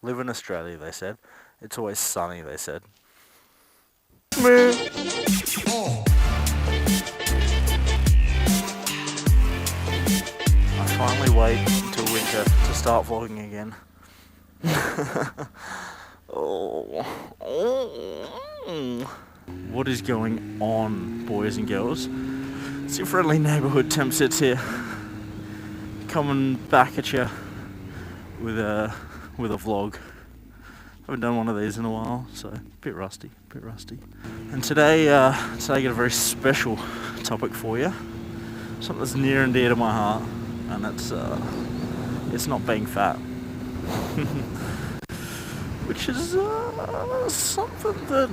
Live in Australia, they said. It's always sunny, they said. I finally wait until winter to start vlogging again. Oh. What is going on, boys and girls? It's your friendly neighbourhood temp sits here, coming back at you with a vlog. Haven't done one of these in a while, so a bit rusty. And today I got a very special topic for you. Something that's near and dear to my heart, and it's not being fat, which is something that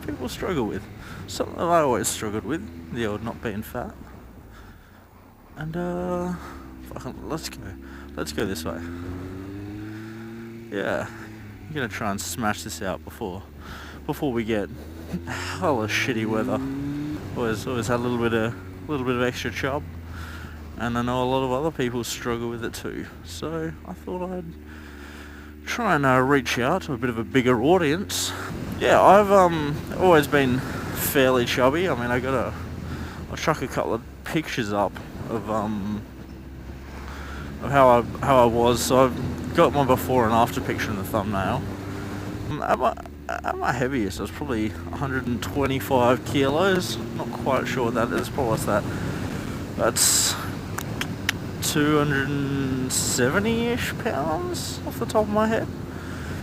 people struggle with. Something that I always struggled with, the old not being fat. And let's go this way. Yeah, I'm gonna try and smash this out before we get hella shitty weather. Always had a little bit of extra chub, and I know a lot of other people struggle with it too. So I thought I'd try and reach out to a bit of a bigger audience. Yeah, I've always been fairly chubby. I mean, I'll chuck a couple of pictures up of how I was. So I've got my before and after picture in the thumbnail. At my heaviest, I was probably 125 kilos. Not quite sure what that is. Probably what's that? That's 270-ish pounds off the top of my head.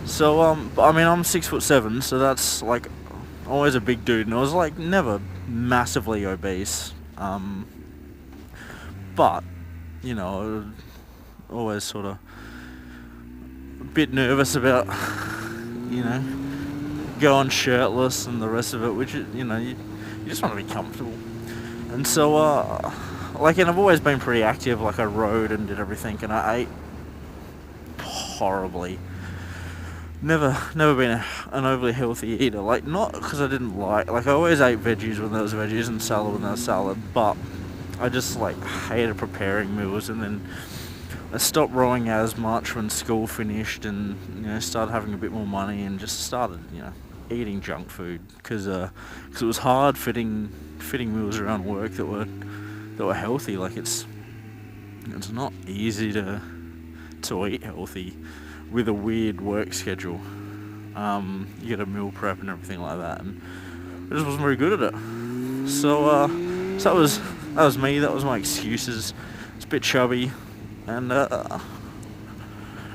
So I mean, I'm 6'7", so that's like always a big dude, and I was like never massively obese. But you know, always sort of a bit nervous about going shirtless and the rest of it, which you just want to be comfortable. And so and I've always been pretty active. Like I rode and did everything, and I ate horribly. Never been an overly healthy eater. Like, not because I didn't I always ate veggies when there was veggies and salad when there was salad, but I just hated preparing meals. And then I stopped rowing as much when school finished, and started having a bit more money, and just started eating junk food because it was hard fitting meals around work that were healthy. Like it's not easy to eat healthy with a weird work schedule. You get a meal prep and everything like that, and I just wasn't very good at it. So that was me. That was my excuses. It's a bit chubby, and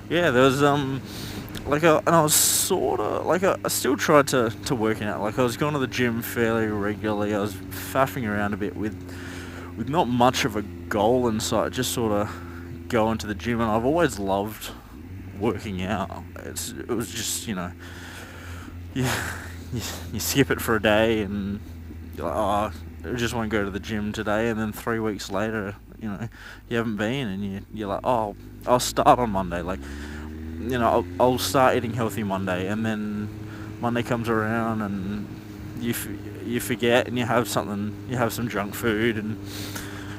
yeah, there was and I was sort of I still tried to work out. Like I was going to the gym fairly regularly. I was faffing around a bit with not much of a goal in sight, just sort of going to the gym. And I've always loved working out. It was just you skip it for a day, and you're like, oh, I just won't go to the gym today. And then 3 weeks later, you haven't been, and you're like, oh, I'll start on Monday. Like, I'll start eating healthy Monday, and then Monday comes around, and you forget, and you have some junk food, and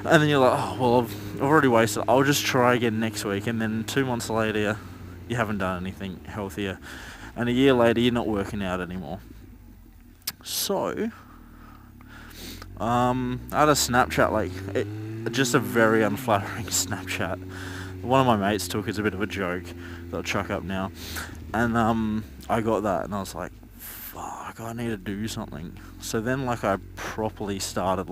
then you're like, oh well, I've already wasted. I'll just try again next week, and then 2 months later, you haven't done anything healthier, and a year later, you're not working out anymore. So I had a Snapchat, just a very unflattering Snapchat. One of my mates took as a bit of a joke that I'll chuck up now, and I got that, and I was like, fuck, I need to do something. So then I properly started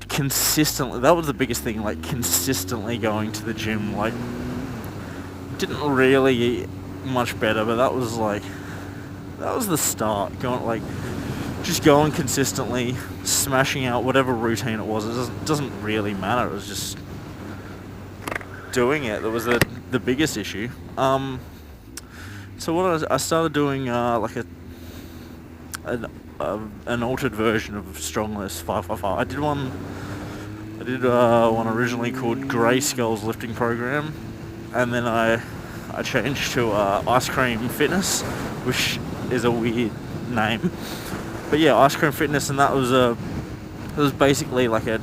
consistently. That was the biggest thing, consistently going to the gym. Didn't really eat much better, but that was the start. Just going consistently, smashing out whatever routine it was. It doesn't really matter. It was just doing it that was the biggest issue. So what I started doing an altered version of Strongless 555. I did one originally called Grey Skull's lifting program, and then I changed to Ice Cream Fitness, which is a weird name. But yeah, Ice Cream Fitness, and it was basically a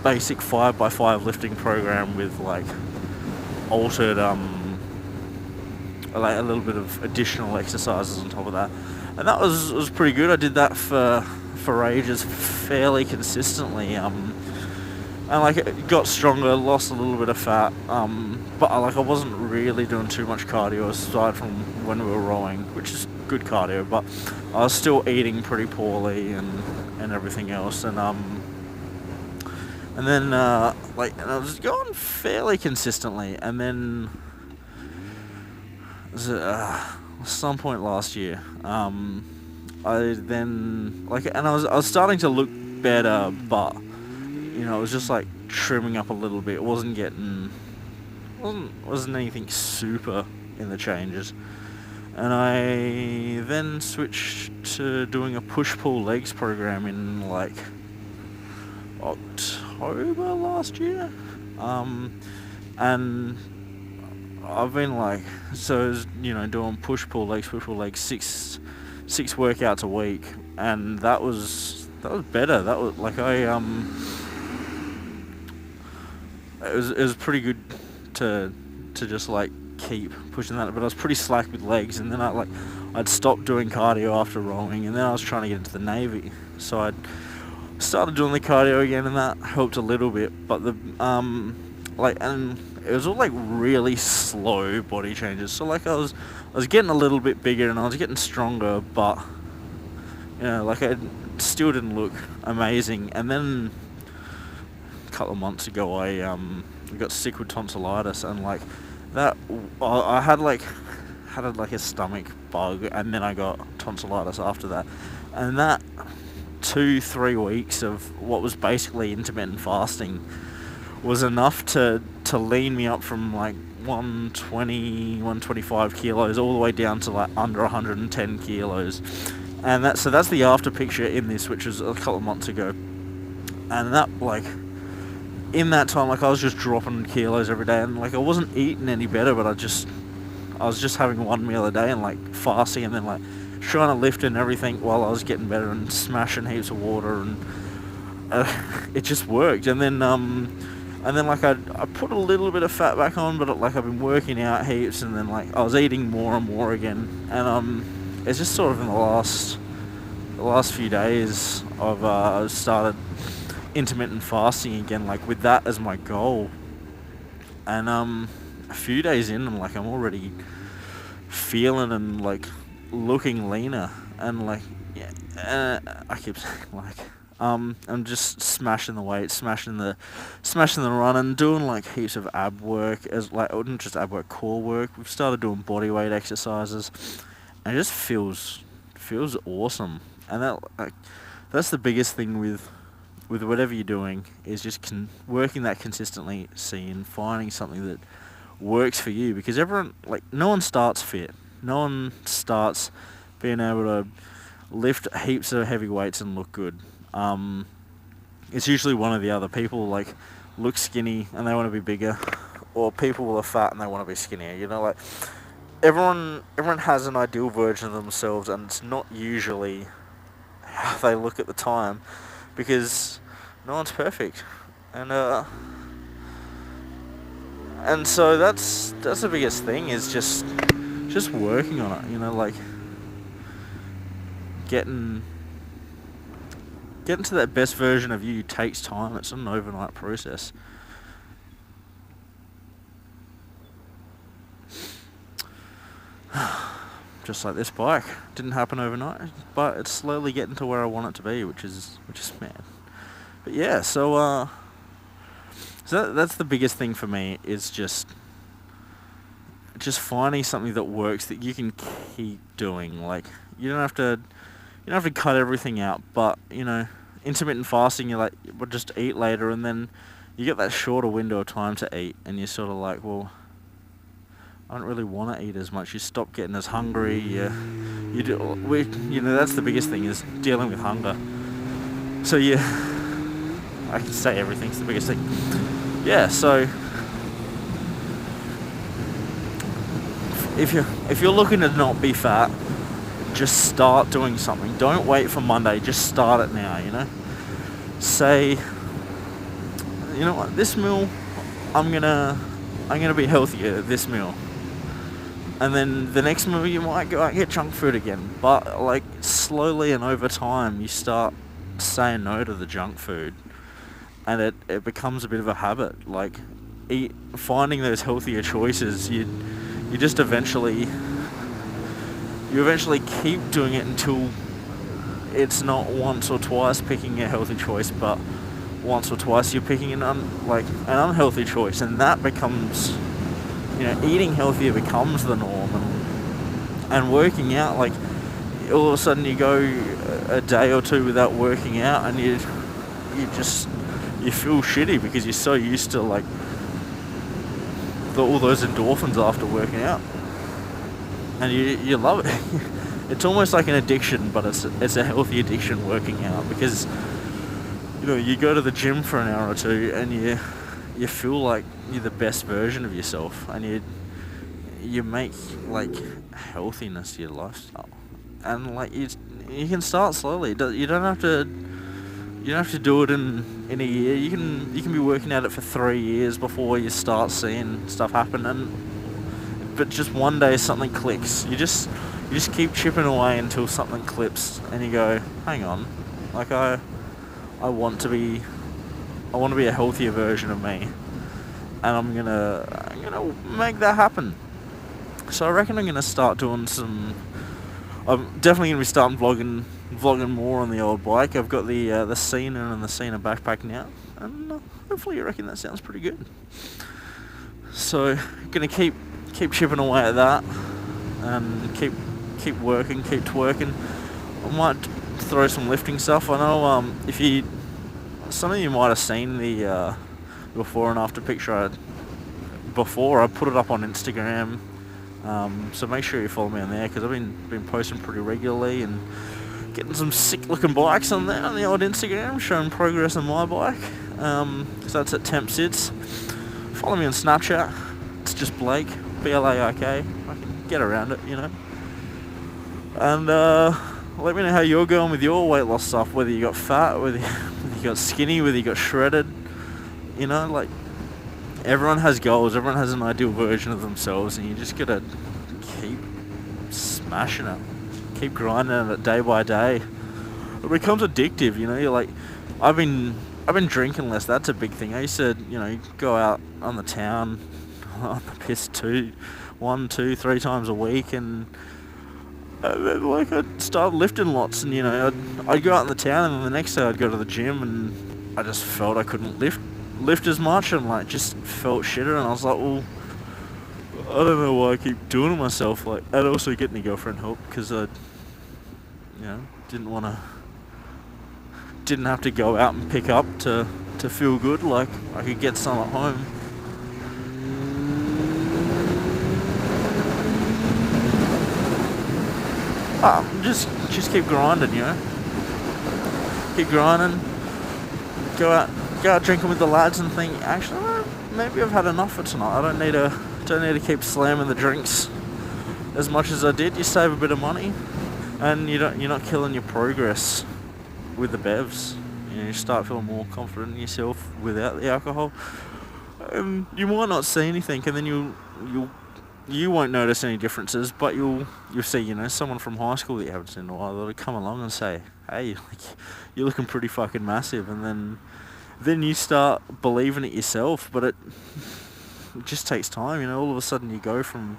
basic 5x5 lifting program with altered like a little bit of additional exercises on top of that, and that was pretty good. I did that for ages, fairly consistently. And like it got stronger, lost a little bit of fat, but I wasn't really doing too much cardio aside from when we were rowing, which is good cardio, but I was still eating pretty poorly and everything else, and then and I was going fairly consistently, and then some point last year, I then and I was starting to look better, but it was just like trimming up a little bit. It wasn't anything super in the changes. And I then switched to doing a push-pull legs program in like October last year. And I've been doing push-pull legs, 6 workouts a week, and that was better. That was like it was pretty good to just like keep pushing that, but I was pretty slack with legs, and then I'd stopped doing cardio after rowing, and then I was trying to get into the Navy, so I'd started doing the cardio again, and that helped a little bit, but and it was all like really slow body changes. So like I was getting a little bit bigger and I was getting stronger, but I still didn't look amazing. And then a couple of months ago, I got sick with tonsillitis, and like that I had a stomach bug, and then I got tonsillitis after that, and that 2-3 weeks of what was basically intermittent fasting was enough to lean me up from like 120, 125 kilos all the way down to like under 110 kilos. And that's the after picture in this, which was a couple of months ago. And that in that time, I was just dropping kilos every day, and I wasn't eating any better, but I was just having one meal a day and fasting, and then trying to lift and everything while I was getting better and smashing heaps of water, and it just worked. And then I put a little bit of fat back on, but I've been working out heaps, and then I was eating more and more again, and it's just sort of in the last few days I've started intermittent fasting again, with that as my goal. And a few days in, I'm already feeling and looking leaner, and I keep saying I'm just smashing the weight, smashing the run, and doing heaps of ab work, not just ab work, core work. We've started doing body weight exercises, and it just feels awesome. And that's the biggest thing with whatever you're doing, is just working that consistently, finding something that works for you, because everyone, no one starts fit. No one starts being able to lift heaps of heavy weights and look good. It's usually one or the other. People look skinny and they want to be bigger, or people are fat and they want to be skinnier. Everyone has an ideal version of themselves, and it's not usually how they look at the time, because no one's perfect. And so that's the biggest thing, is just working on it, getting to that best version of you takes time. It's an overnight process. Just like this bike, didn't happen overnight, but it's slowly getting to where I want it to be, which is mad. But yeah, so that's the biggest thing for me, is just finding something that works, that you can keep doing. You don't have to cut everything out, but intermittent fasting, you're we'll just eat later, and then you get that shorter window of time to eat, and you're sort of well, I don't really want to eat as much. You stop getting as hungry. That's the biggest thing, is dealing with hunger. So I can say everything's the biggest thing. Yeah, so if you're looking to not be fat, just start doing something. Don't wait for Monday. Just start it now. Say, you know what, this meal, I'm gonna be healthier at this meal, and then the next move you might go out and get junk food again. But like slowly and over time, you start saying no to the junk food, and it becomes a bit of a habit. Like finding those healthier choices, you just eventually keep doing it until it's not once or twice picking a healthy choice, but once or twice you're picking an unhealthy choice, and that becomes, eating healthier becomes the norm, and working out, like, all of a sudden you go a day or two without working out, and you feel shitty because you're so used to, like, all those endorphins after working out, and you love it. It's almost like an addiction, but it's a healthy addiction, working out, because you go to the gym for an hour or two and you feel like you're the best version of yourself, and you make, like, healthiness your lifestyle, and like you can start slowly. You don't have to do it in a year. You can be working at it for 3 years before you start seeing stuff happen, but just one day something clicks. You just keep chipping away until something clips, and you go, hang on, like I want to be a healthier version of me, and I'm gonna make that happen. So I reckon I'm gonna start doing I'm definitely gonna be starting vlogging more on the old bike. I've got the Cena and the Cena backpack now, and hopefully you reckon that sounds pretty good. So gonna keep chipping away at that, and keep working, keep twerking. I might throw some lifting stuff. I know some of you might have seen the before and after picture I put it up on Instagram, so make sure you follow me on there, because I've been posting pretty regularly and getting some sick looking bikes on there on the old Instagram, showing progress on my bike. So that's at Temp Sits. Follow me on Snapchat, it's just Blake, Blaik. I can get around it, and let me know how you're going with your weight loss stuff, whether you got fat, whether you got skinny, whether you got shredded. Like, everyone has goals, everyone has an ideal version of themselves, and you just gotta keep smashing it, keep grinding at it day by day. It becomes addictive, you're like, I've been drinking less. That's a big thing. I used to, go out on the town on the piss 1, 2, 3 times a week, and then, like, I'd start lifting lots, and I'd go out in the town, and then the next day I'd go to the gym, and I just felt I couldn't lift as much, and like just felt shitter, and I was like, well, I don't know why I keep doing it myself. Like, I'd also get my girlfriend help, because I didn't have to go out and pick up to feel good. Like, I could get some at home. Just keep grinding, keep grinding, go out drinking with the lads, and think, actually, maybe I've had enough for tonight. I don't need to keep slamming the drinks as much as I did. You save a bit of money, and you're not killing your progress with the bevs. You start feeling more confident in yourself without the alcohol. You might not see anything, and then you won't notice any differences, but you'll see, someone from high school that you haven't seen in a while, that'll come along and say, hey, like, you're looking pretty fucking massive, and then you start believing it yourself. But it just takes time, all of a sudden you go from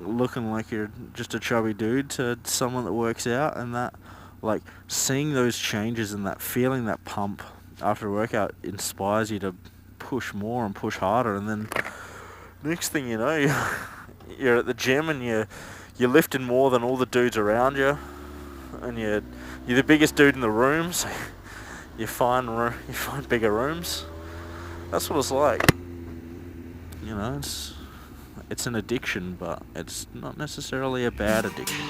looking like you're just a chubby dude to someone that works out, and that, like, seeing those changes and that feeling, that pump after a workout, inspires you to push more and push harder, and then next thing you know, you're at the gym, and you're lifting more than all the dudes around you, and you're the biggest dude in the room, so you find bigger rooms. That's what it's like. It's an addiction, but it's not necessarily a bad addiction.